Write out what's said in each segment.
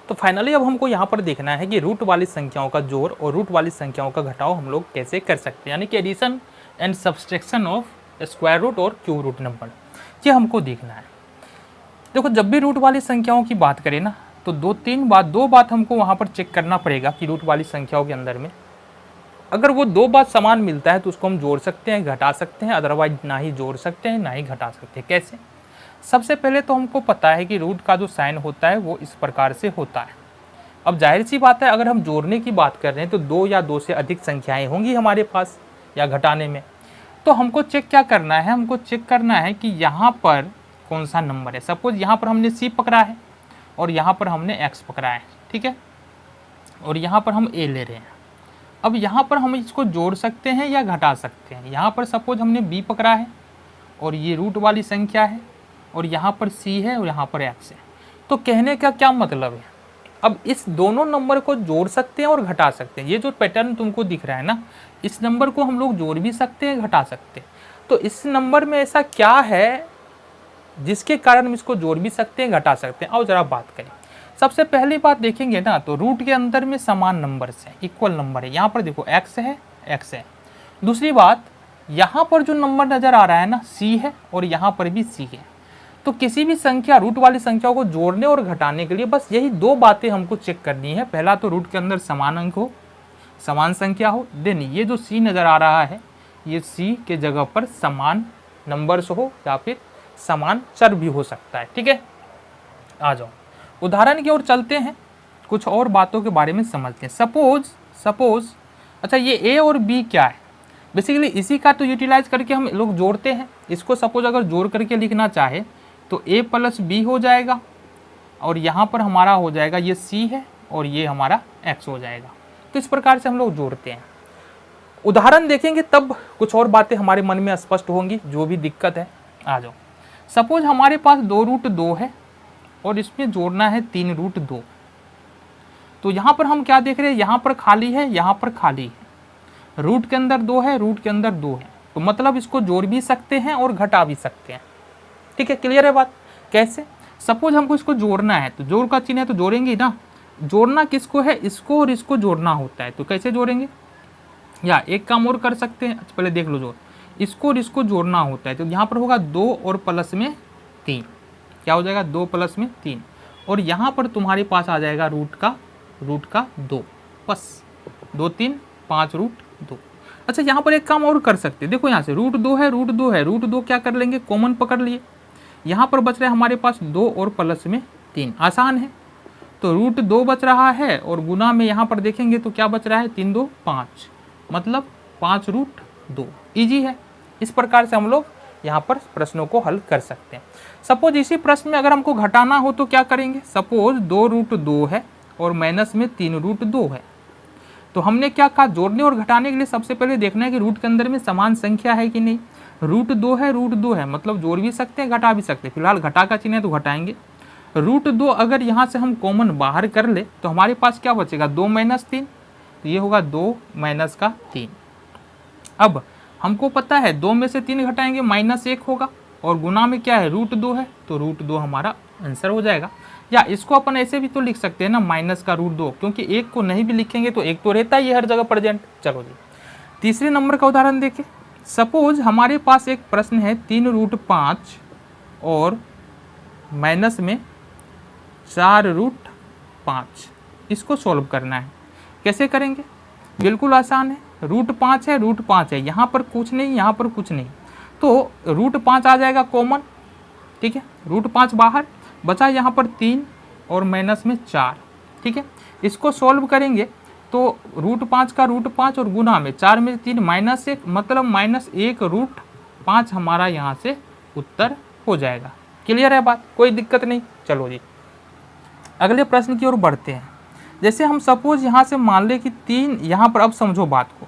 तो फाइनली अब हमको यहाँ पर देखना है कि रूट वाली संख्याओं का जोड़ और रूट वाली संख्याओं का घटाव हम लोग कैसे कर सकते हैं, यानी कि addition and subtraction of square root और क्यूब रूट नंबर, ये हमको देखना है। देखो जब भी रूट वाली संख्याओं की बात करें ना, तो दो बात हमको वहाँ पर चेक करना पड़ेगा कि रूट वाली संख्याओं के अंदर में अगर वो दो बात समान मिलता है तो उसको हम जोड़ सकते हैं, घटा सकते हैं, अदरवाइज ना ही जोड़ सकते हैं ना ही घटा सकते हैं। कैसे? सबसे पहले तो हमको पता है कि रूट का जो साइन होता है वो इस प्रकार से होता है। अब जाहिर सी बात है, अगर हम जोड़ने की बात कर रहे हैं तो दो या दो से अधिक संख्याएं होंगी हमारे पास, या घटाने में, तो हमको चेक क्या करना है, हमको चेक करना है कि यहाँ पर कौन सा नंबर है। सपोज यहाँ पर हमने C पकड़ा है और यहाँ पर हमने X पकड़ा है, ठीक है, और यहाँ पर हम A ले रहे हैं। अब यहाँ पर हम इसको जोड़ सकते हैं या घटा सकते हैं। यहाँ पर सपोज हमने B पकड़ा है और ये रूट वाली संख्या है, और यहाँ पर C है और यहाँ पर X है। तो कहने का क्या मतलब है, अब इस दोनों नंबर को जोड़ सकते हैं और घटा सकते हैं। ये जो पैटर्न तुमको दिख रहा है ना, इस नंबर को हम लोग जोड़ भी सकते हैं, घटा सकते हैं। तो इस नंबर में ऐसा क्या है जिसके कारण हम इसको जोड़ भी सकते हैं, घटा सकते हैं। आओ जरा बात करें। सबसे पहली बात देखेंगे ना, तो रूट के अंदर में समान नंबर्स हैं, इक्वल नंबर है। यहाँ पर देखो x है, x है। दूसरी बात, यहाँ पर जो नंबर नज़र आ रहा है ना, C है, और यहाँ पर भी C है। तो किसी भी संख्या, रूट वाली संख्याओं को जोड़ने और घटाने के लिए बस यही दो बातें हमको चेक करनी है। पहला तो रूट के अंदर समान अंक हो, समान संख्या हो। देन ये जो C नज़र आ रहा है, ये C के जगह पर समान नंबर्स हो या फिर समान चर भी हो सकता है। ठीक है, आ जाओ उदाहरण की ओर चलते हैं, कुछ और बातों के बारे में समझते हैं। सपोज अच्छा, ये A और B क्या है, बेसिकली इसी का तो यूटिलाइज करके हम लोग जोड़ते हैं। इसको सपोज अगर जोड़ करके लिखना चाहे तो A प्लस B हो जाएगा, और यहाँ पर हमारा हो जाएगा ये C है और ये हमारा X हो जाएगा। तो इस प्रकार से हम लोग जोड़ते हैं। उदाहरण देखेंगे तब कुछ और बातें हमारे मन में स्पष्ट होंगी, जो भी दिक्कत है। आ जाओ, सपोज हमारे पास 2√2 है और इसमें जोड़ना है 3√2। तो यहाँ पर हम क्या देख रहे हैं, यहाँ पर खाली है, यहाँ पर खाली है। रूट के अंदर 2 है, रूट के अंदर 2 है, तो मतलब इसको जोड़ भी सकते हैं और घटा भी सकते हैं। ठीक है, क्लियर है बात? कैसे? सपोज हमको इसको जोड़ना है, तो जोड़ का चिन्ह है तो जोड़ेंगे ना। जोड़ना किसको है, इसको और इसको जोड़ना होता है। तो कैसे जोड़ेंगे, या एक काम और कर सकते हैं। पहले देख लो, जोड़ इसको और इसको जोड़ना होता है। तो यहाँ पर होगा 2 और प्लस में 3, क्या हो जाएगा 2 प्लस में 3, और यहाँ पर तुम्हारे पास आ जाएगा रूट का 2, बस 2 3 5√2। अच्छा, यहाँ पर एक काम और कर सकते हैं। देखो यहाँ से √2 है, √2 क्या कर लेंगे, कॉमन पकड़ लिए। यहाँ पर बच रहा है हमारे पास 2 और प्लस में 3, आसान है। तो √2 बच रहा है और गुना में यहाँ पर देखेंगे तो क्या बच रहा है, 3 2 5, मतलब 5√2। ईजी है। इस प्रकार से हम लोग यहाँ पर प्रश्नों को हल कर सकते हैं। सपोज इसी प्रश्न में अगर हमको घटाना हो तो क्या करेंगे। सपोज 2√2 है और माइनस में 3√2 है। तो हमने क्या कहा, जोड़ने और घटाने के लिए सबसे पहले देखना है कि रूट के अंदर में समान संख्या है कि नहीं। √2 है, √2 है, मतलब जोड़ भी सकते हैं, घटा भी सकते हैं। फिलहाल घटा का चिन्ह है तो घटाएंगे। √2 अगर यहाँ से हम कॉमन बाहर कर ले तो हमारे पास क्या बचेगा, 2 - 3, तो ये होगा 2 - 3। अब हमको पता है 2 में से 3 घटाएंगे -1 होगा, और गुना में क्या है, √2 है, तो √2 हमारा आंसर हो जाएगा। या इसको अपन ऐसे भी तो लिख सकते हैं ना, माइनस का √2, क्योंकि एक को नहीं भी लिखेंगे तो एक तो रहता ही है हर जगह प्रेजेंट। चलो जी, तीसरे नंबर का उदाहरण देखें। सपोज हमारे पास एक प्रश्न है 3√5 और माइनस में 4√5, इसको सॉल्व करना है। कैसे करेंगे, बिल्कुल आसान है। √5 है, √5 है, यहाँ पर कुछ नहीं, यहाँ पर कुछ नहीं, तो √5 आ जाएगा कॉमन। ठीक है, √5 बाहर, बचा यहाँ पर 3 और माइनस में 4। ठीक है, इसको सॉल्व करेंगे तो √5 का √5 और गुना में 4 में 3 -1, मतलब -1√5 हमारा यहाँ से उत्तर हो जाएगा। क्लियर है बात, कोई दिक्कत नहीं। चलो जी, अगले प्रश्न की ओर बढ़ते हैं। जैसे हम सपोज यहाँ से मान ले कि 3, यहाँ पर अब समझो बात को,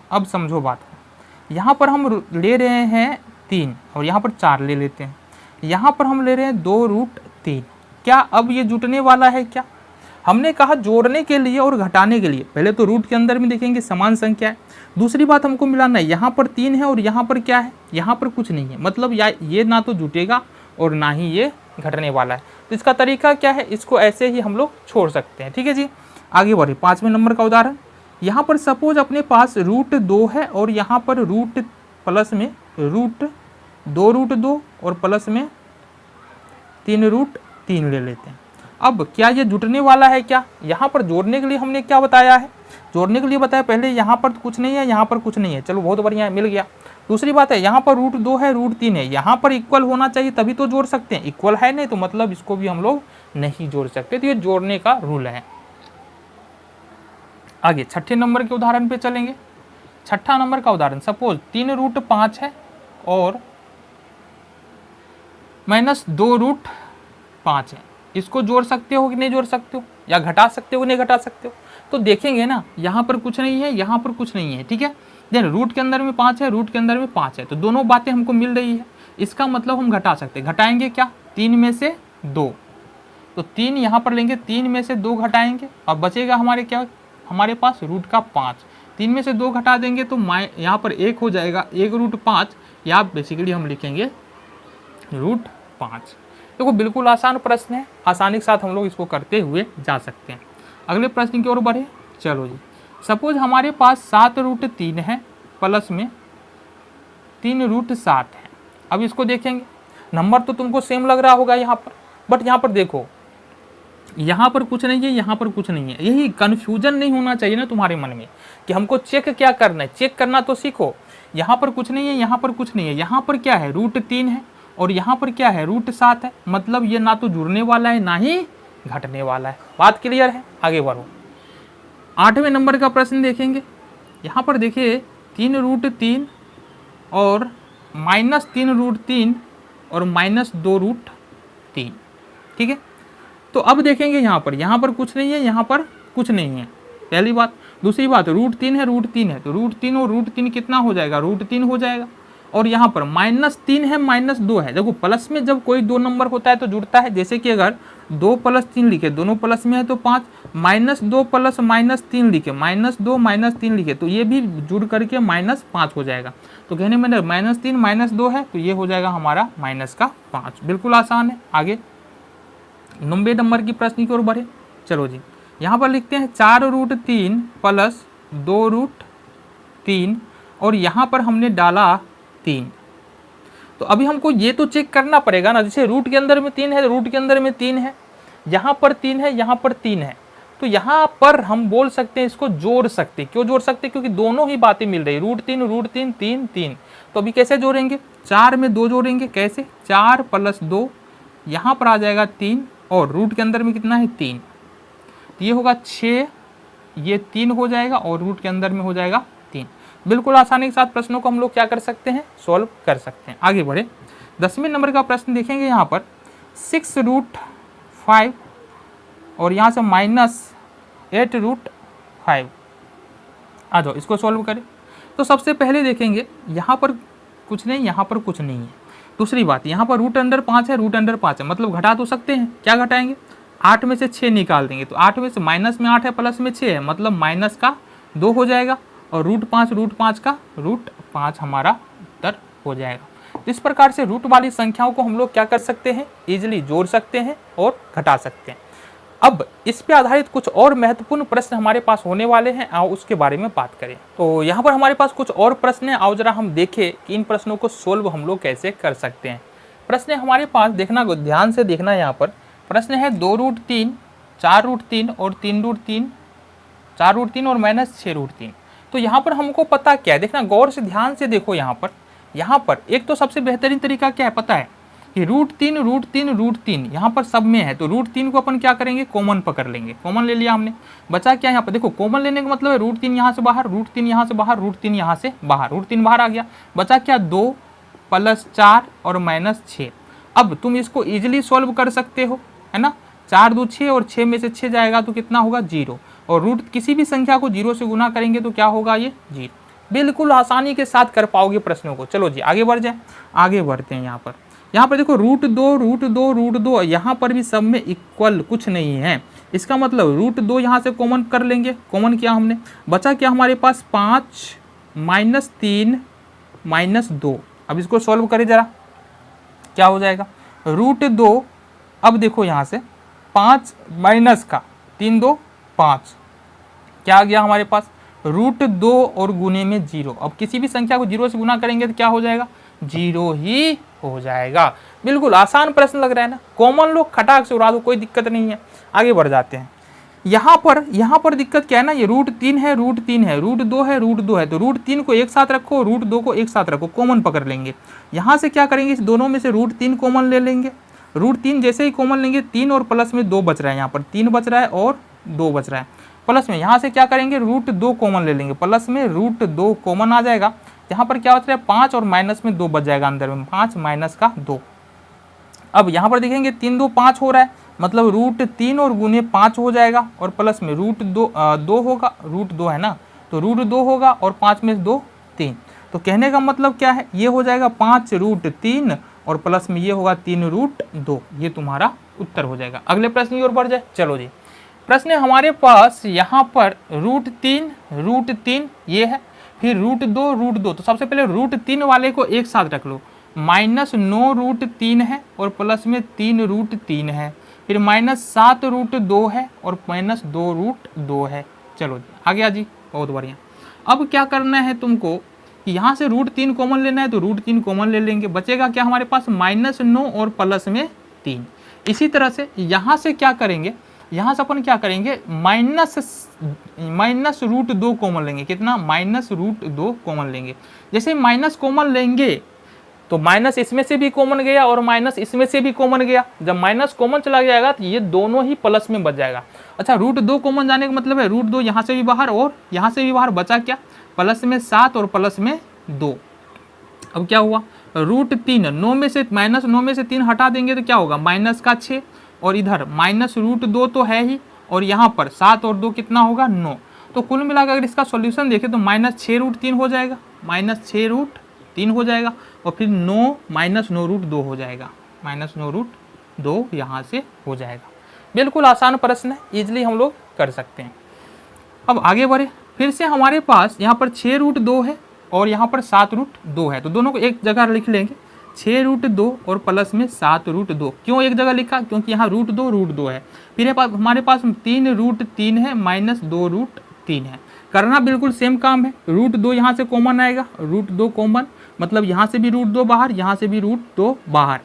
यहाँ पर हम ले रहे हैं 3 और यहाँ पर 4 ले लेते हैं। यहाँ पर हम ले रहे हैं 2√3। क्या अब ये जुटने वाला है क्या? हमने कहा जोड़ने के लिए और घटाने के लिए पहले तो रूट के अंदर में देखेंगे समान संख्या है। दूसरी बात हमको मिलाना है, यहाँ पर 3 है और यहाँ पर क्या है, यहाँ पर कुछ नहीं है, मतलब या ये ना तो जुटेगा और ना ही ये घटने वाला है। तो इसका तरीका क्या है, इसको ऐसे ही हम लोग छोड़ सकते हैं। ठीक है जी, आगे बढ़े 5वें नंबर का उदाहरण। यहाँ पर सपोज अपने पास √2 है और यहाँ पर रूट प्लस में √2 और प्लस में 3√3 ले लेते हैं। अब क्या ये जुटने वाला है क्या? यहाँ पर जोड़ने के लिए हमने क्या बताया है, जोड़ने के लिए बताया पहले यहाँ पर कुछ नहीं है, यहाँ पर कुछ नहीं है, चलो बहुत बढ़िया है, मिल गया। दूसरी बात है यहाँ पर √2 है, √3 है, यहाँ पर इक्वल होना चाहिए तभी तो जोड़ सकते हैं, इक्वल है नहीं तो मतलब इसको भी हम लोग नहीं जोड़ सकते। तो ये जोड़ने का रूल है। आगे 6ठे नंबर के उदाहरण पे चलेंगे। 6ठा नंबर का उदाहरण, सपोज 3√5 है और -2√5 है। इसको जोड़ सकते हो कि नहीं जोड़ सकते हो, या घटा सकते हो कि नहीं घटा सकते हो? तो देखेंगे ना, यहाँ पर कुछ नहीं है, यहाँ पर कुछ नहीं है। ठीक है, देन रूट के अंदर में 5 है, रूट के अंदर में 5 है, तो दोनों बातें हमको मिल रही है। इसका मतलब हम घटा सकते हैं। घटाएंगे क्या? 3 में से 2, तो 3 यहाँ पर लेंगे, 3 में से 2 घटाएंगे और बचेगा हमारे क्या, हमारे पास रूट का 5। 3 में से 2 घटा देंगे तो यहाँ पर 1 हो जाएगा, 1√5, या बेसिकली हम लिखेंगे √5। देखो बिल्कुल आसान प्रश्न है, आसानी के साथ हम लोग इसको करते हुए जा सकते हैं। अगले प्रश्न की ओर बढ़े, चलो जी। सपोज हमारे पास 7√3 है प्लस में 3√7 है। अब इसको देखेंगे, नंबर तो तुमको सेम लग रहा होगा यहाँ पर, बट यहाँ पर देखो, यहाँ पर कुछ नहीं है, यहाँ पर कुछ नहीं है। यही कन्फ्यूजन नहीं होना चाहिए ना तुम्हारे मन में कि हमको चेक क्या करना है, चेक करना तो सीखो। यहाँ पर कुछ नहीं है, यहाँ पर कुछ नहीं है, यहाँ पर क्या है, √3 है और यहाँ पर क्या है, √7 है। मतलब ये ना तो जुड़ने वाला है ना ही घटने वाला है। बात क्लियर है? आगे बढ़ो। 8वें नंबर का प्रश्न देखेंगे। यहाँ पर देखिए 3√3 और -3√3 और -2√3। ठीक है, तो अब देखेंगे यहाँ पर कुछ नहीं है, यहाँ पर कुछ नहीं है, पहली बात। दूसरी बात, √3 है, √3 है, तो √3 और √3 कितना हो जाएगा, √3 हो जाएगा। और यहाँ पर -3 है, -2 है। देखो प्लस में जब कोई 2 नंबर होता है तो जुड़ता है, जैसे कि अगर 2 + 3 लिखे, दोनों प्लस में है तो 5, -2 + -3 लिखे, -2 -3 लिखे, तो ये भी जुड़ करके -5 हो जाएगा। तो कहने में -3 -2 है, तो ये हो जाएगा हमारा -5। बिल्कुल आसान है। आगे 90 नंबर की प्रश्न की ओर बढ़े, चलो जी। यहाँ पर लिखते हैं 4√3 + 2√3 और यहाँ पर हमने डाला 3। तो अभी हमको ये तो चेक करना पड़ेगा ना, जैसे रूट के अंदर में 3 है, रूट के अंदर में 3 है, यहाँ पर 3 है, यहाँ पर 3 है, तो यहाँ पर हम बोल सकते हैं इसको जोड़ सकते। क्यों जोड़ सकते? क्योंकि दोनों ही बातें मिल रही, √3 3 3। तो अभी कैसे जोड़ेंगे? 4 में 2 जोड़ेंगे, कैसे? 4 + 2, यहाँ पर आ जाएगा 3 और रूट के अंदर में कितना है, 3, तो ये होगा 6, ये 3 हो जाएगा और रूट के अंदर में हो जाएगा 3। बिल्कुल आसानी के साथ प्रश्नों को हम लोग क्या कर सकते हैं, सॉल्व कर सकते हैं। आगे बढ़े 10वें नंबर का प्रश्न देखेंगे। यहाँ पर 6√5 और यहाँ से -8√5। आ जाओ इसको सॉल्व करें। तो सबसे पहले देखेंगे यहाँ पर कुछ नहीं, यहाँ पर कुछ नहीं है। दूसरी बात, यहाँ पर √5 है, √5 है, मतलब घटा तो सकते हैं। क्या घटाएंगे? 8 में से 6 निकाल देंगे, तो 8 में से माइनस में 8 है, प्लस में 6 है, मतलब -2 हो जाएगा और √5 का √5 हमारा उत्तर हो जाएगा। तो इस प्रकार से रूट वाली संख्याओं को हम लोग क्या कर सकते हैं, इजीली जोड़ सकते हैं और घटा सकते हैं। अब इस पे आधारित कुछ और महत्वपूर्ण प्रश्न हमारे पास होने वाले हैं, आओ उसके बारे में बात करें। तो यहाँ पर हमारे पास कुछ और प्रश्न हैं, आओ जरा हम देखें कि इन प्रश्नों को सोल्व हम लोग कैसे कर सकते हैं। प्रश्न हमारे पास देखना, ध्यान से देखना। यहाँ पर प्रश्न है 2√3, 4√3 और 3√3, 4√3 और -6√3। तो यहाँ पर हमको पता क्या है, देखना गौर से ध्यान से देखो। यहाँ पर एक तो सबसे बेहतरीन तरीका क्या है पता है कि √3 यहाँ पर सब में है, तो √3 को अपन क्या करेंगे, कॉमन पकड़ लेंगे। कॉमन ले लिया हमने, बचा क्या यहाँ पर, देखो कॉमन लेने का मतलब है √3 यहाँ से बाहर, √3 यहाँ से बाहर, √3 यहाँ से बाहर, √3 बाहर आ गया, बचा क्या 2 + 4 और -6। अब तुम इसको इजीली सॉल्व कर सकते हो, है ना। 4 2 6 और 6 में से 6 जाएगा तो कितना होगा, 0। और रूट किसी भी संख्या को 0 से गुना करेंगे तो क्या होगा, ये 0। बिल्कुल आसानी के साथ कर पाओगे प्रश्नों को। चलो जी आगे बढ़ जाए, आगे बढ़ते हैं। यहाँ पर देखो √2 यहाँ पर भी सब में इक्वल कुछ नहीं है। इसका मतलब √2 यहाँ से कॉमन कर लेंगे, कॉमन किया हमने, बचा क्या हमारे पास 5 -3 -2। अब इसको सॉल्व करें जरा, क्या हो जाएगा, √2 अब देखो यहाँ से 5 माइनस का 3 2 5 क्या आ गया हमारे पास √2 और गुने में 0। अब किसी भी संख्या को 0 से गुना करेंगे तो क्या हो जाएगा 0 ही हो जाएगा। बिल्कुल आसान प्रश्न लग रहा है ना, कॉमन लोग खटाक से उड़ा दो, कोई दिक्कत नहीं है। आगे बढ़ जाते हैं। यहाँ पर दिक्कत क्या है ना, ये √3 है, √3 है, √2 है, √2 है, तो √3 को एक साथ रखो, √2 को एक साथ रखो, कॉमन पकड़ लेंगे। यहाँ से क्या करेंगे, इस दोनों में से √3 कॉमन ले लेंगे। √3 जैसे ही कॉमन लेंगे 3 और प्लस में 2 बच रहा है, यहाँ पर 3 बच रहा है और 2 बच रहा है। प्लस में यहाँ से क्या करेंगे √2 कॉमन ले लेंगे, प्लस में √2 कॉमन आ जाएगा। यहाँ पर क्या बच रहा है 5 और माइनस में 2 बच जाएगा अंदर में, 5 माइनस का 2। अब यहाँ पर देखेंगे 3 2 5 हो रहा है, मतलब √3 और गुने 5 हो जाएगा और प्लस में √2 होगा, √2 है ना, तो √2 होगा और 5 में 2 3। तो कहने का मतलब क्या है, ये हो जाएगा 5 √3 और प्लस में ये होगा 3 √2। ये तुम्हारा उत्तर हो जाएगा। अगले प्रश्न की ओर बढ़ जाए। चलो जी, प्रश्न है हमारे पास यहाँ पर √3 ये है, फिर √2 तो सबसे पहले √3 वाले को एक साथ रख लो, -9 √3 है और प्लस में 3 √3 है, फिर -7 √2 है और -2 √2 है। चलो आ गया जी, बहुत बढ़िया। अब क्या करना है तुमको, यहाँ से √3 कॉमन लेना है तो √3 कॉमन ले लेंगे, बचेगा क्या हमारे पास -9 और प्लस में 3। इसी तरह से यहाँ से क्या करेंगे, यहाँ से अपन क्या करेंगे -√2 कॉमन लेंगे। कितना -√2 कॉमन लेंगे। जैसे माइनस कॉमन लेंगे तो माइनस इसमें से भी कॉमन गया और माइनस इसमें से भी कॉमन गया। जब माइनस कॉमन चला जाएगा तो ये दोनों ही प्लस में बच जाएगा। अच्छा √2 कॉमन जाने का मतलब है √2 यहाँ से भी बाहर और यहाँ से भी बाहर, बचा क्या प्लस में 7 और प्लस में 2। अब क्या हुआ √3 9 में से -9 में से 3 हटा देंगे तो क्या होगा माइनस का 6 और इधर -√2 तो है ही और यहाँ पर 7 और 2 कितना होगा 9। तो कुल मिलाकर अगर इसका सॉल्यूशन देखें तो -6 √3 हो जाएगा, -6 √3 हो जाएगा और फिर 9 -9 √2 हो जाएगा, -9 √2 यहाँ से हो जाएगा। बिल्कुल आसान प्रश्न है, इजीली हम लोग कर सकते हैं। अब आगे बढ़े, फिर से हमारे पास यहाँ पर 6 √2 है और यहाँ पर 7 √2 है, तो दोनों को एक जगह लिख लेंगे, 6 √2 और प्लस में 7 √2। क्यों एक जगह लिखा, क्योंकि यहाँ √2 है। फिर हमारे पास 3 √3 है, -2 √3 है। करना बिल्कुल सेम काम है, √2 यहाँ से कॉमन आएगा, √2 कॉमन मतलब यहाँ से भी √2 बाहर, यहाँ से भी √2 बाहर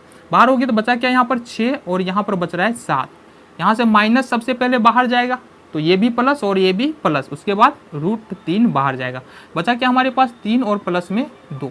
हो गया, तो बचा क्या यहाँ पर 6 और यहाँ पर बच रहा है 7। यहाँ से माइनस सबसे पहले बाहर जाएगा तो ये भी प्लस और ये भी प्लस, उसके बाद √3 बाहर जाएगा, बचा क्या हमारे पास 3 और प्लस में 2।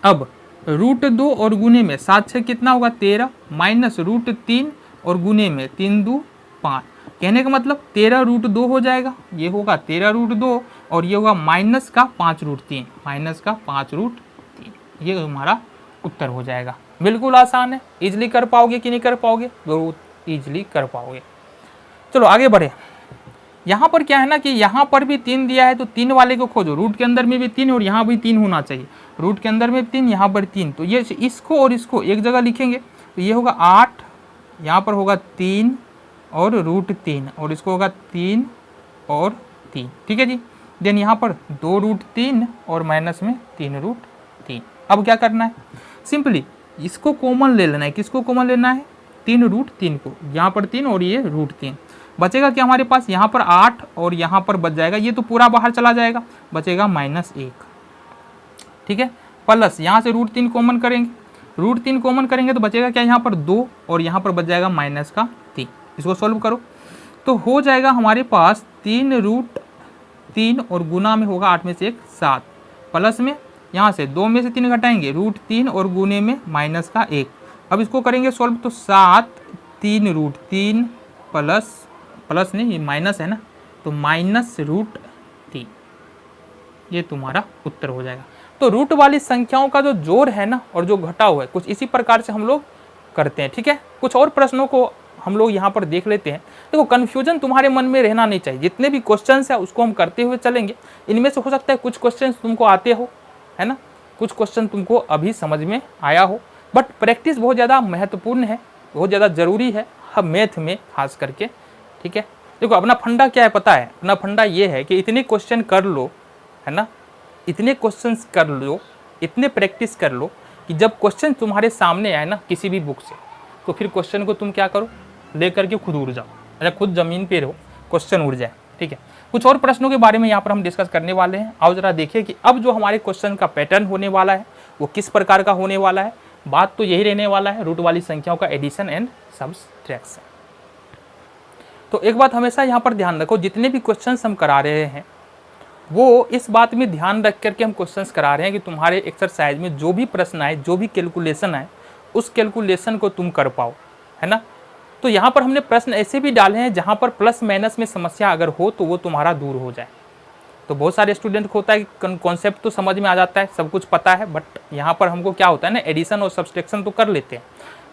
अब √2 और गुने में 7 6 कितना होगा 13, माइनस √3 और गुने में 3 2 5। कहने का मतलब 13 √2 हो जाएगा, ये होगा 13 √2 और ये होगा माइनस का 5 √3, माइनस का 5 √3। ये हमारा उत्तर हो जाएगा। बिल्कुल आसान है, इजीली कर पाओगे कि नहीं कर पाओगे, बहुत इजीली कर पाओगे। चलो आगे बढ़े। यहाँ पर क्या है ना कि यहाँ पर भी 3 दिया है तो 3 वाले को खोजो, रूट के अंदर में भी 3 और यहाँ भी 3 होना चाहिए, रूट के अंदर में 3 यहाँ पर 3, तो ये इसको और इसको एक जगह लिखेंगे तो ये होगा 8, यहाँ पर होगा 3 और √3 और इसको होगा 3 और 3, ठीक है जी। देन यहाँ पर 2 √3 और माइनस में 3 √3। अब क्या करना है, सिंपली इसको कॉमन ले लेना है। किसको कॉमन लेना है 3 √3 को, यहाँ पर 3 और ये √3। बचेगा क्या हमारे पास यहाँ पर 8 और यहाँ पर बच जाएगा, ये तो पूरा बाहर चला जाएगा, बचेगा -1, ठीक है। प्लस यहाँ से √3 कॉमन करेंगे, √3 कॉमन करेंगे तो बचेगा क्या यहाँ पर 2 और यहाँ पर बच जाएगा -3। इसको सॉल्व करो तो हो जाएगा हमारे पास 3 √3 और गुना में होगा 8 में से 1 7, प्लस में यहाँ से 2 में से 3 घटाएंगे √3 और गुने में -1। अब इसको करेंगे सॉल्व तो 7 3 √3 प्लस नहीं ये माइनस है ना, तो -√3, ये तुम्हारा उत्तर हो जाएगा। तो रूट वाली संख्याओं का जो जोड़ है ना और जो घटाव है कुछ इसी प्रकार से हम लोग करते हैं, ठीक है। कुछ और प्रश्नों को हम लोग यहाँ पर देख लेते हैं। देखो कन्फ्यूजन तुम्हारे मन में रहना नहीं चाहिए, जितने भी क्वेश्चंस है उसको हम करते हुए चलेंगे। इनमें से हो सकता है कुछ क्वेश्चंस तुमको आते हो, है ना, कुछ क्वेश्चन तुमको अभी समझ में आया हो, बट प्रैक्टिस बहुत ज़्यादा महत्वपूर्ण है, बहुत ज़्यादा ज़रूरी है हम मैथ में खास करके, ठीक है। देखो अपना फंडा क्या है पता है, अपना फंडा ये है कि इतने क्वेश्चन कर लो, है ना, इतने क्वेश्चंस कर लो, इतने प्रैक्टिस कर लो कि जब क्वेश्चन तुम्हारे सामने आए ना किसी भी बुक से, तो फिर क्वेश्चन को तुम क्या करो, ले करके खुद उड़ जाओ, अच्छा खुद जमीन पे रहो, क्वेश्चन उड़ जाए। ठीक है, कुछ और प्रश्नों के बारे में यहाँ पर हम डिस्कस करने वाले हैं। आओ जरा देखिए कि अब जो हमारे क्वेश्चन का पैटर्न होने वाला है वो किस प्रकार का होने वाला है। बात तो यही रहने वाला है, रूट वाली संख्याओं का एडिशन एंड सब्सट्रैक्शन। तो एक बात हमेशा यहाँ पर ध्यान रखो, जितने भी क्वेश्चंस हम करा रहे हैं वो इस बात में ध्यान रख करके हम क्वेश्चंस करा रहे हैं कि तुम्हारे एक्सरसाइज में जो भी प्रश्न आए, जो भी कैलकुलेशन आए, उस कैलकुलेशन को तुम कर पाओ, है ना। तो यहाँ पर हमने प्रश्न ऐसे भी डाले हैं जहाँ पर प्लस माइनस में समस्या अगर हो तो वो तुम्हारा दूर हो जाए। तो बहुत सारे स्टूडेंट को होता है कि कॉन्सेप्ट तो समझ में आ जाता है, सब कुछ पता है, बट यहाँ पर हमको क्या होता है ना, एडिशन और सब्सट्रैक्शन तो कर लेते हैं,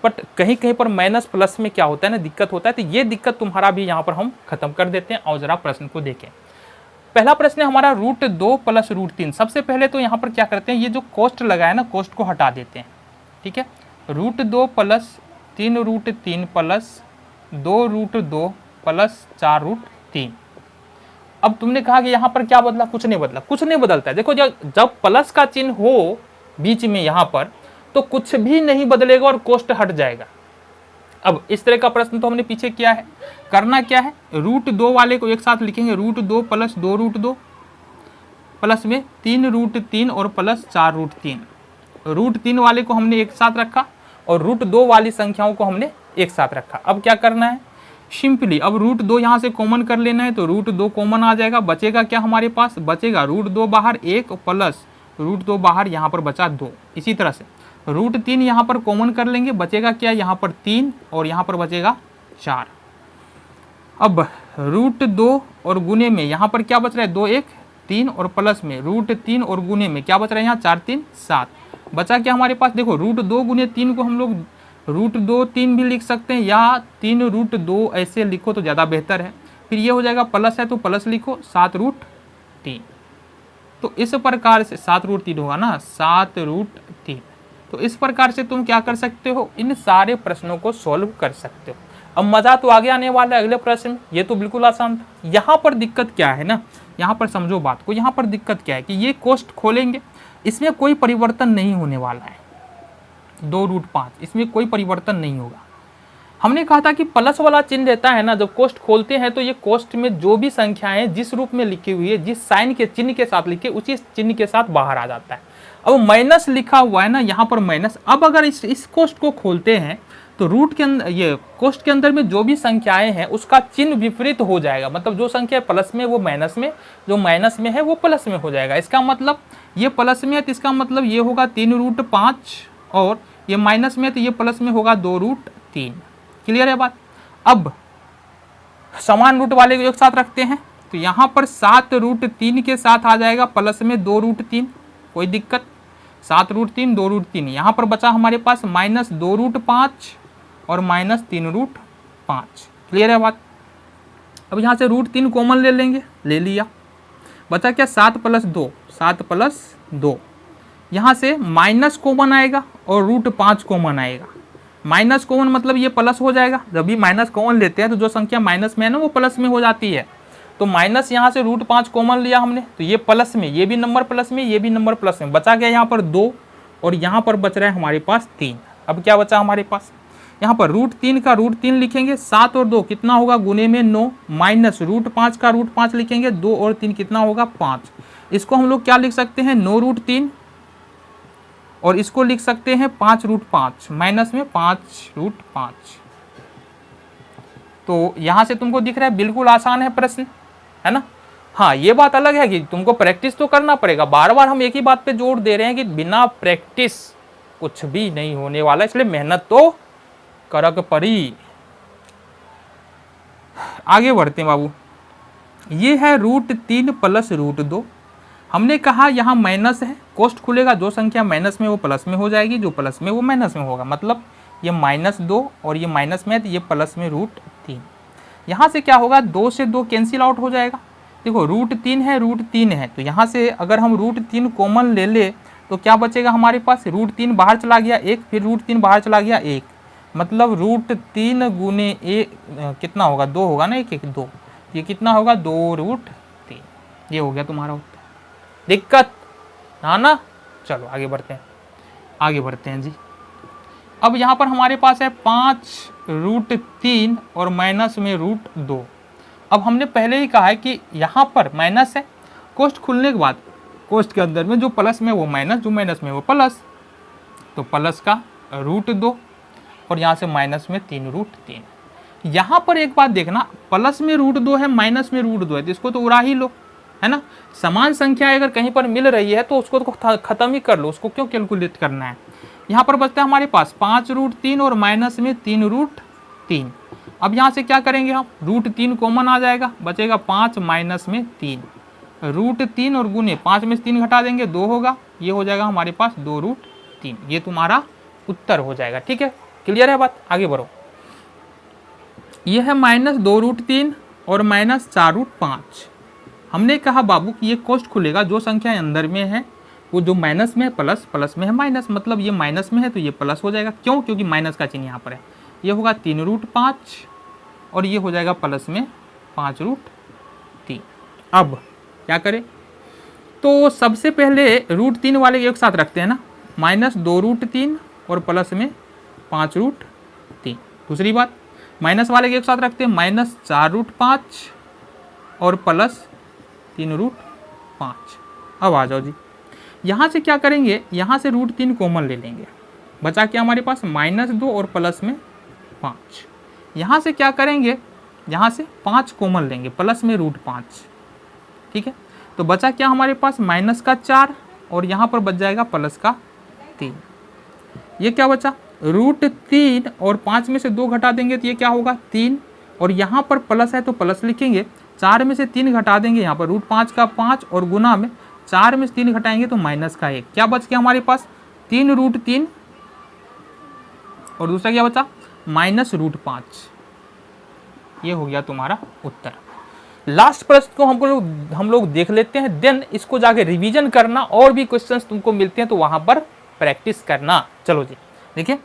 बट कहीं कहीं पर माइनस प्लस में क्या होता है ना, दिक्कत होता है। तो ये दिक्कत तुम्हारा भी यहाँ पर हम खत्म कर देते हैं। और जरा प्रश्न को देखें। पहला प्रश्न है हमारा √2 + √3। सबसे पहले तो यहाँ पर क्या करते हैं, ये जो कोष्ट लगा है ना, कोष्ट को हटा देते हैं। ठीक है, √2 + 3√3 + 2√2 + 4√3। अब तुमने कहा कि यहाँ पर क्या बदला, कुछ नहीं बदला, कुछ नहीं बदलता है। देखो जब प्लस का चिन्ह हो बीच में यहाँ पर तो कुछ भी नहीं बदलेगा और कोष्ट हट जाएगा। अब इस तरह का प्रश्न तो हमने पीछे किया है। करना क्या है, √2 वाले को एक साथ लिखेंगे, √2 + 2√2 प्लस में 3√3 और प्लस 4√3। √3 वाले को हमने एक साथ रखा और √2 वाली संख्याओं को हमने एक साथ रखा। अब क्या करना है, सिंपली अब √2 यहाँ से कॉमन कर लेना है, तो √2 कॉमन आ जाएगा। बचेगा क्या हमारे पास, बचेगा √2 बाहर 1 प्लस √2 बाहर यहाँ पर बचा 2। इसी तरह से √3 यहाँ पर कॉमन कर लेंगे, बचेगा क्या यहाँ पर 3 और यहाँ पर बचेगा 4। अब √2 और गुने में यहाँ पर क्या बच रहा है, 2 1 3 और प्लस में √3 और गुने में क्या बच रहा है यहाँ 4 3 7। बचा क्या हमारे पास, देखो √2 गुने 3 को हम लोग √2 3 भी लिख सकते हैं या 3√2 ऐसे लिखो तो ज़्यादा बेहतर है। फिर ये हो जाएगा, प्लस है तो प्लस लिखो 7√3। तो इस प्रकार से 7√3 होगा ना, 7√3। तो इस प्रकार से तुम क्या कर सकते हो, इन सारे प्रश्नों को सॉल्व कर सकते हो। अब मज़ा तो आगे आने वाला है अगले प्रश्न। ये तो बिल्कुल आसान था। यहाँ पर दिक्कत क्या है ना, यहाँ पर समझो बात को। यहाँ पर दिक्कत क्या है कि ये कोष्ट खोलेंगे, इसमें कोई परिवर्तन नहीं होने वाला है। 2√5 इसमें कोई परिवर्तन नहीं होगा। हमने कहा था कि प्लस वाला चिन्ह रहता है ना, जब कोष्ट खोलते हैं तो ये कोष्ट में जो भी संख्याएं जिस रूप में लिखी हुई है, जिस साइन के चिन्ह के साथ लिखे, उसी चिन्ह के साथ बाहर आ जाता है। अब माइनस लिखा हुआ है ना यहाँ पर माइनस। अब अगर इस कोष्ट को खोलते हैं तो रूट के अंदर, ये कोष्ट के अंदर में जो भी संख्याएं हैं उसका चिन्ह विपरीत हो जाएगा। मतलब जो संख्या प्लस में वो माइनस में, जो माइनस में है वो प्लस में हो जाएगा। इसका मतलब ये प्लस में है तो इसका मतलब ये होगा 3√5 और ये माइनस में है तो ये प्लस में होगा 2√3। क्लियर है बात। अब समान रूट वाले को एक साथ रखते हैं तो यहाँ पर 7√3 के साथ आ जाएगा प्लस में 2√3, कोई दिक्कत। 7√3 2√3, यहाँ पर बचा हमारे पास -2√5 और -3√5। क्लियर है बात। अब यहाँ से √3 कॉमन ले लेंगे, ले लिया। बचा क्या, 7 + 2, 7 + 2। यहाँ से माइनस कॉमन आएगा और √5 कॉमन आएगा। माइनस कॉमन मतलब ये प्लस हो जाएगा। जब भी माइनस कॉमन लेते हैं तो जो संख्या माइनस में है ना वो प्लस में हो जाती है। तो माइनस यहाँ से √5 कॉमन लिया हमने तो ये प्लस में, ये भी नंबर प्लस में, ये भी नंबर प्लस में। बचा गया यहाँ पर 2 और यहाँ पर बच रहा है हमारे पास 3। अब क्या बचा हमारे पास, यहाँ पर √3 का √3 लिखेंगे, 7 और 2 कितना होगा, गुने में 9, माइनस √5 का √5 लिखेंगे, 2 और 3 कितना होगा 5। इसको हम लोग क्या लिख सकते हैं, 9√3 और इसको लिख सकते हैं 5√5, माइनस में 5√5। तो यहाँ से तुमको दिख रहा है बिल्कुल आसान है प्रश्न, है ना। हाँ, ये बात अलग है कि तुमको प्रैक्टिस तो करना पड़ेगा। बार बार हम एक ही बात पे जोर दे रहे हैं कि बिना प्रैक्टिस कुछ भी नहीं होने वाला, इसलिए मेहनत तो करक पड़ी। आगे बढ़ते हैं बाबू। ये है √3 + √2। हमने कहा यहाँ माइनस है, कोष्ट खुलेगा, जो संख्या माइनस में वो प्लस में हो जाएगी, जो प्लस में वो माइनस में होगा। मतलब ये -2 और ये माइनस में है तो ये प्लस में √3। यहाँ से क्या होगा, 2 से 2 कैंसिल आउट हो जाएगा। देखो √3 है, √3 है, तो यहाँ से अगर हम √3 कॉमन ले ले तो क्या बचेगा हमारे पास, √3 बाहर चला गया 1, फिर √3 बाहर चला गया 1, मतलब √3 गुने 1 कितना होगा, 2 होगा ना, 1 1 2, ये कितना होगा 2√3। ये हो गया तुम्हारा उत्तर। दिक्कत हाँ ना। चलो आगे बढ़ते हैं, आगे बढ़ते हैं जी। अब यहाँ पर हमारे पास है 5√3 और माइनस में √2। अब हमने पहले ही कहा है कि यहाँ पर माइनस है, कोष्ठ खुलने के बाद कोष्ठ के अंदर में जो प्लस में वो माइनस, जो माइनस में वो प्लस, तो प्लस का √2 और यहाँ से माइनस में 3√3। यहाँ पर एक बात देखना, प्लस में √2 है, माइनस में √2 है, तो इसको तो उड़ा ही लो, है ना। समान संख्या अगर कहीं पर मिल रही है तो उसको तो खत्म ही कर लो, उसको क्यों कैलकुलेट करना है। यहाँ पर बचता है हमारे पास 5√3 और माइनस में 3√3। अब यहाँ से क्या करेंगे हम, √3 कॉमन आ जाएगा, बचेगा 5 माइनस में 3, √3 और गुने 5 में से 3 घटा देंगे 2 होगा, ये हो जाएगा हमारे पास 2√3। ये तुम्हारा उत्तर हो जाएगा। ठीक है, क्लियर है बात, आगे बढ़ो। ये है -2√3 और -4√5। हमने कहा बाबू कि ये कोष्ठ खुलेगा, जो संख्या अंदर में है वो जो माइनस में है प्लस, प्लस में है माइनस, मतलब ये माइनस में है तो ये प्लस हो जाएगा। क्यों? क्योंकि माइनस का चिन्ह यहाँ पर है। ये होगा 3√5 और ये हो जाएगा प्लस में 5√3। अब क्या करें, तो सबसे पहले √3 वाले एक साथ रखते हैं ना, -2√3 और प्लस में 5√3। दूसरी बात, माइनस वाले के एक साथ रखते हैं, -4√5 और प्लस 3√5। अब आ जाओ जी, यहाँ से क्या करेंगे, यहाँ से √3 कॉमन ले लेंगे, बचा क्या हमारे पास -2 और प्लस में 5। यहाँ से क्या करेंगे, यहाँ से 5 कॉमन लेंगे, प्लस में √5। ठीक है, तो बचा क्या हमारे पास -4 और यहाँ पर बच जाएगा प्लस का 3। ये क्या बचा, √3 और 5 में से 2 घटा देंगे तो ये क्या होगा 3, और यहाँ पर प्लस है तो प्लस लिखेंगे, 4 में से 3 घटा देंगे, यहाँ पर √5 का 5 और गुना में 4 में से 3 घटाएंगे तो माइनस का 1। क्या बच गया हमारे पास 3√3 और दूसरा क्या बचा -√5। ये हो गया तुम्हारा उत्तर। लास्ट प्रश्न को हम लोग देख लेते हैं, देन इसको जाके रिवीजन करना, और भी क्वेश्चंस तुमको मिलते हैं तो वहां पर प्रैक्टिस करना। चलो जी देखिए,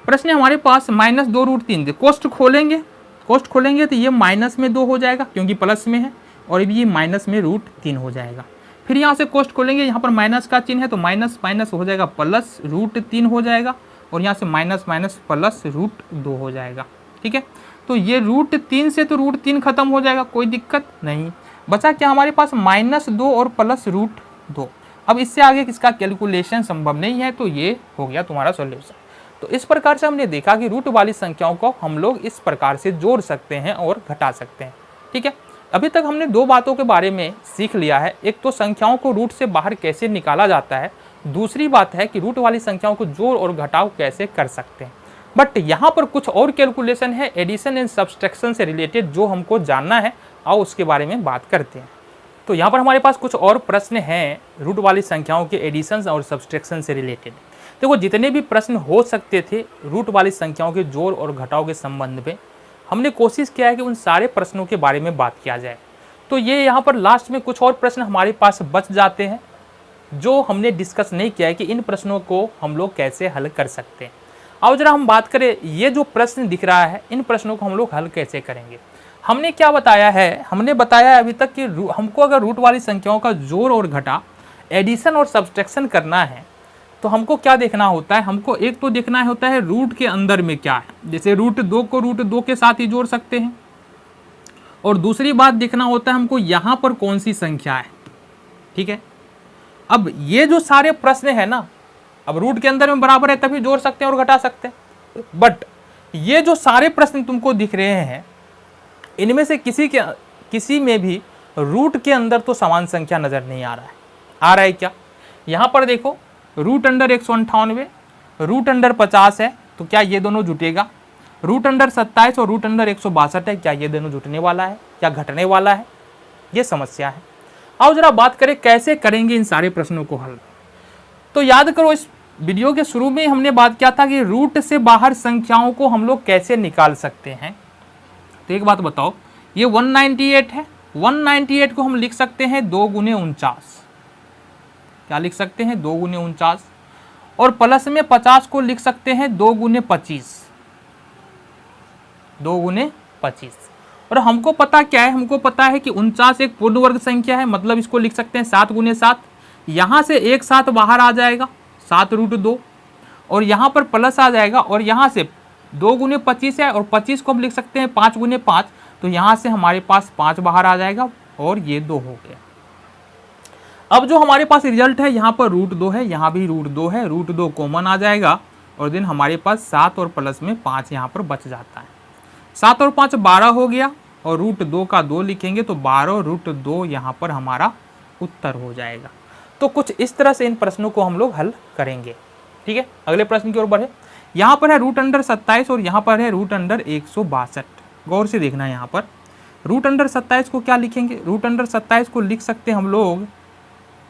प्रश्न हमारे पास -2√3, कोष्ठ खोलेंगे, कोष्ठ खोलेंगे तो ये माइनस में 2 हो जाएगा क्योंकि प्लस में है, और ये माइनस में √3 हो जाएगा। फिर यहाँ से कोष्ठ खोलेंगे, यहाँ पर माइनस का चिन्ह है तो माइनस माइनस हो जाएगा प्लस √3 हो जाएगा, और यहाँ से माइनस माइनस प्लस √2 हो जाएगा। ठीक है, तो ये √3 से तो √3 खत्म हो जाएगा, कोई दिक्कत नहीं। बचा क्या हमारे पास -2 और प्लस √2। अब इससे आगे इसका कैलकुलेशन संभव नहीं है, तो ये हो गया तुम्हारा सॉल्यूशन। तो इस प्रकार से हमने देखा कि रूट वाली संख्याओं को हम लोग इस प्रकार से जोड़ सकते हैं और घटा सकते हैं। ठीक है, अभी तक हमने 2 बातों के बारे में सीख लिया है, एक तो संख्याओं को रूट से बाहर कैसे निकाला जाता है, दूसरी बात है कि रूट वाली संख्याओं को जोड़ और घटाव कैसे कर सकते हैं। बट यहाँ पर कुछ और कैलकुलेशन है एडिशन एंड सब्सट्रैक्शन से रिलेटेड, जो हमको जानना है, आओ उसके बारे में बात करते हैं। तो यहाँ पर हमारे पास कुछ और प्रश्न हैं रूट वाली संख्याओं के एडिशन और सब्सट्रैक्शन से रिलेटेड। देखो, जितने भी प्रश्न हो सकते थे रूट वाली संख्याओं के जोड़ और घटाव के संबंध में, हमने कोशिश किया है कि उन सारे प्रश्नों के बारे में बात किया जाए। तो ये यहाँ पर लास्ट में कुछ और प्रश्न हमारे पास बच जाते हैं जो हमने डिस्कस नहीं किया है कि इन प्रश्नों को हम लोग कैसे हल कर सकते हैं। अब जरा हम बात करें, ये जो प्रश्न दिख रहा है, इन प्रश्नों को हम लोग हल कैसे करेंगे। हमने क्या बताया है, हमने बताया अभी तक कि हमको अगर रूट वाली संख्याओं का जोड़ और घटा, एडिशन और सब्सट्रैक्शन करना है तो हमको क्या देखना होता है, हमको एक तो देखना होता है रूट के अंदर में क्या है। जैसे √2 को √2 के साथ ही जोड़ सकते हैं, और दूसरी बात देखना होता है हमको यहाँ पर कौन सी संख्या है। ठीक है, अब ये जो सारे प्रश्न है ना, अब रूट के अंदर में बराबर है तभी जोड़ सकते हैं और घटा सकते हैं। बट ये जो सारे प्रश्न तुमको दिख रहे हैं, इनमें से किसी में भी रूट के अंदर तो समान संख्या नजर नहीं आ रहा है। आ रहा है क्या? यहाँ पर देखो, √198, √50 है, तो क्या ये दोनों जुटेगा? √27 और √162 है, क्या ये दोनों जुटने वाला है, क्या घटने वाला है? ये समस्या है। आओ जरा बात करें कैसे करेंगे इन सारे प्रश्नों को हल। तो याद करो, इस वीडियो के शुरू में हमने बात किया था कि रूट से बाहर संख्याओं को हम लोग कैसे निकाल सकते हैं। तो एक बात बताओ, ये 198 है, 198 को हम लिख सकते हैं 2 गुने 49। क्या लिख सकते हैं? 2 गुने 49। और प्लस में 50 को लिख सकते हैं 2 गुने 25। 2 गुने 25। और हमको पता क्या है, हमको पता है कि 49 एक पूर्ण वर्ग संख्या है, मतलब इसको लिख सकते हैं 7 गुने 7। यहाँ से एक 7 बाहर आ जाएगा, 7√2। और यहाँ पर प्लस आ जाएगा, और यहाँ से 2 गुने 25 है और 25 को हम लिख सकते हैं 5 गुने 5, तो यहाँ से हमारे पास 5 बाहर आ जाएगा और ये 2 हो गया। अब जो हमारे पास रिजल्ट है यहाँ पर √2 है, यहाँ भी √2 है, √2 कॉमन आ जाएगा और देन हमारे पास 7 और प्लस में 5 यहाँ पर बच जाता है। 7 और 5 12 हो गया और √2 का 2 लिखेंगे तो 12 √2 यहाँ पर हमारा उत्तर हो जाएगा। तो कुछ इस तरह से इन प्रश्नों को हम लोग हल करेंगे। ठीक है, अगले प्रश्न की ओर बढ़े। यहाँ पर है √27 और यहाँ पर है √162। गौर से देखना है, यहाँ पर √27 को क्या लिखेंगे, √27 को लिख सकते हैं हम लोग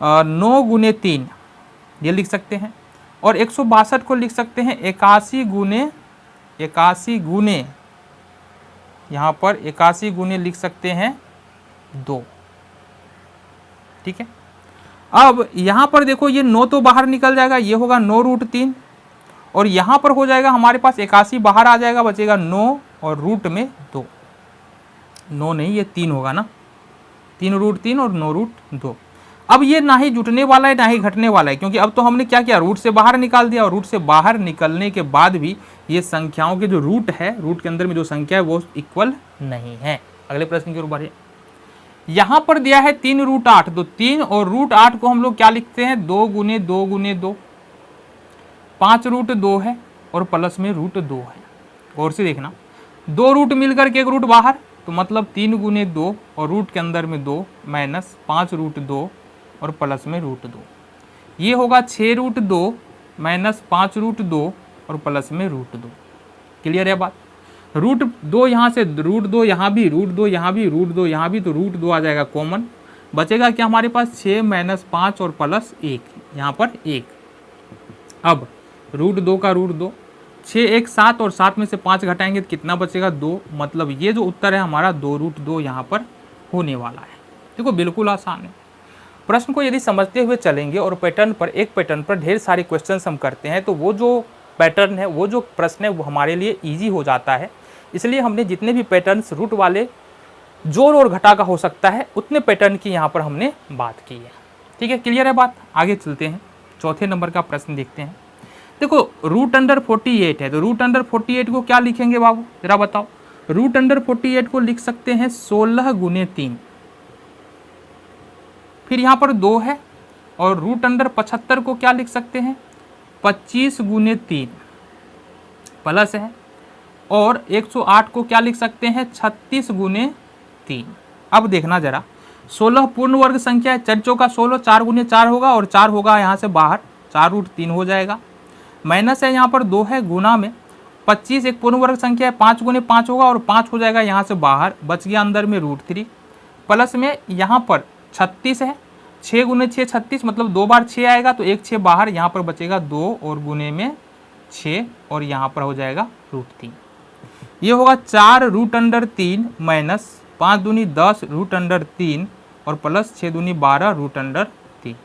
9 गुने 3, ये लिख सकते हैं, और 162 को लिख सकते हैं 81 गुने यहाँ पर 81 गुने लिख सकते हैं 2। ठीक है, अब यहाँ पर देखो ये 9 तो बाहर निकल जाएगा, ये होगा 9√3 और यहाँ पर हो जाएगा हमारे पास 81 बाहर आ जाएगा, बचेगा 9 और रूट में 2। 9 नहीं, ये 3 होगा ना, 3√3 और 9√2। अब ये ना ही जुटने वाला है ना ही घटने वाला है, क्योंकि अब तो हमने क्या किया, रूट से बाहर निकाल दिया, और रूट से बाहर निकलने के बाद भी ये संख्याओं के जो रूट है, रूट के अंदर में जो संख्या है वो इक्वल नहीं है। अगले प्रश्न के ऊपर यहाँ पर दिया है 3√8, तो 3 और √8 को हम लोग क्या लिखते हैं, 2 गुने 2 गुने 2, 5√2 है और प्लस में √2 है। और से देखना, 2 रूट मिलकर के 1 रूट बाहर, तो मतलब 3 गुने 2 और रूट के अंदर में 2 माइनस 5√2 और प्लस में √2, ये होगा 6√2 माइनस 5√2 और प्लस में √2। क्लियर है बात। √2 यहाँ से, √2 यहाँ भी, √2 यहाँ भी, √2 यहाँ भी, तो √2 आ जाएगा कॉमन, बचेगा क्या हमारे पास 6 माइनस 5 और प्लस 1, यहाँ पर 1। अब √2 का √2, 6 1 7 और 7 में से 5 घटाएंगे तो कितना बचेगा 2, मतलब ये जो उत्तर है हमारा 2√2 यहाँ पर होने वाला है। देखो बिल्कुल आसान है। प्रश्न को यदि समझते हुए चलेंगे और पैटर्न पर, एक पैटर्न पर ढेर सारे क्वेश्चंस हम करते हैं, तो वो जो पैटर्न है, वो जो प्रश्न है वो हमारे लिए ईजी हो जाता है। इसलिए हमने जितने भी पैटर्न्स रूट वाले जोड़ और घटा का हो सकता है उतने पैटर्न की यहाँ पर हमने बात की है। ठीक है, क्लियर है बात। आगे चलते हैं, चौथे नंबर का प्रश्न देखते हैं। देखो √48 है, तो √48 को क्या लिखेंगे बाबू, जरा बताओ। √48 को लिख सकते हैं 16 गुने 3, फिर यहाँ पर 2 है, और √75 को क्या लिख सकते हैं 25 गुने 3 प्लस है, और 108 को क्या लिख सकते हैं 36 गुने 3। अब देखना जरा, 16 पूर्ण वर्ग संख्या है, 4 चौका 16, 4 गुने 4 होगा और 4 होगा यहाँ से बाहर, 4√3 हो जाएगा। माइनस है यहाँ पर 2 है, गुना में 25 एक पूर्ण वर्ग संख्या है, 5 गुने 5 होगा और 5 हो जाएगा यहाँ से बाहर, बच गया अंदर में √3। प्लस में यहाँ पर 36 है, 6 गुने 6 36, मतलब 2 बार 6 आएगा तो 1 6 बाहर, यहाँ पर बचेगा 2 और गुने में 6 और यहाँ पर हो जाएगा √3। ये होगा 4√3 माइनस 5 दूनी 10 √3 और प्लस 6 दूनी 12 √3।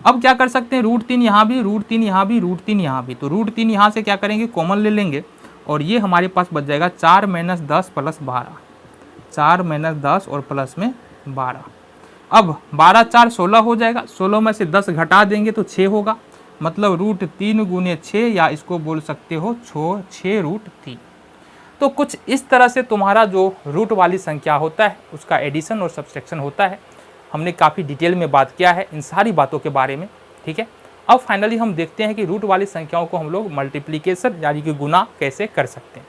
अब क्या कर सकते हैं, √3 यहाँ भी, √3 यहाँ भी, √3 यहाँ भी, तो √3 यहाँ से क्या करेंगे कॉमन ले लेंगे और ये हमारे पास बच जाएगा 4 माइनस 10 प्लस 12, 4 माइनस 10 और प्लस में 12। अब 12 4 16 हो जाएगा, 16 में से 10 घटा देंगे तो 6 होगा, मतलब √3 गुने 6, या इसको बोल सकते हो 6√3। तो कुछ इस तरह से तुम्हारा जो रूट वाली संख्या होता है उसका एडिशन और सब्सट्रैक्शन होता है। हमने काफ़ी डिटेल में बात किया है इन सारी बातों के बारे में। ठीक है, अब फाइनली हम देखते हैं कि रूट वाली संख्याओं को हम लोग मल्टीप्लिकेशन यानी कि गुना कैसे कर सकते हैं।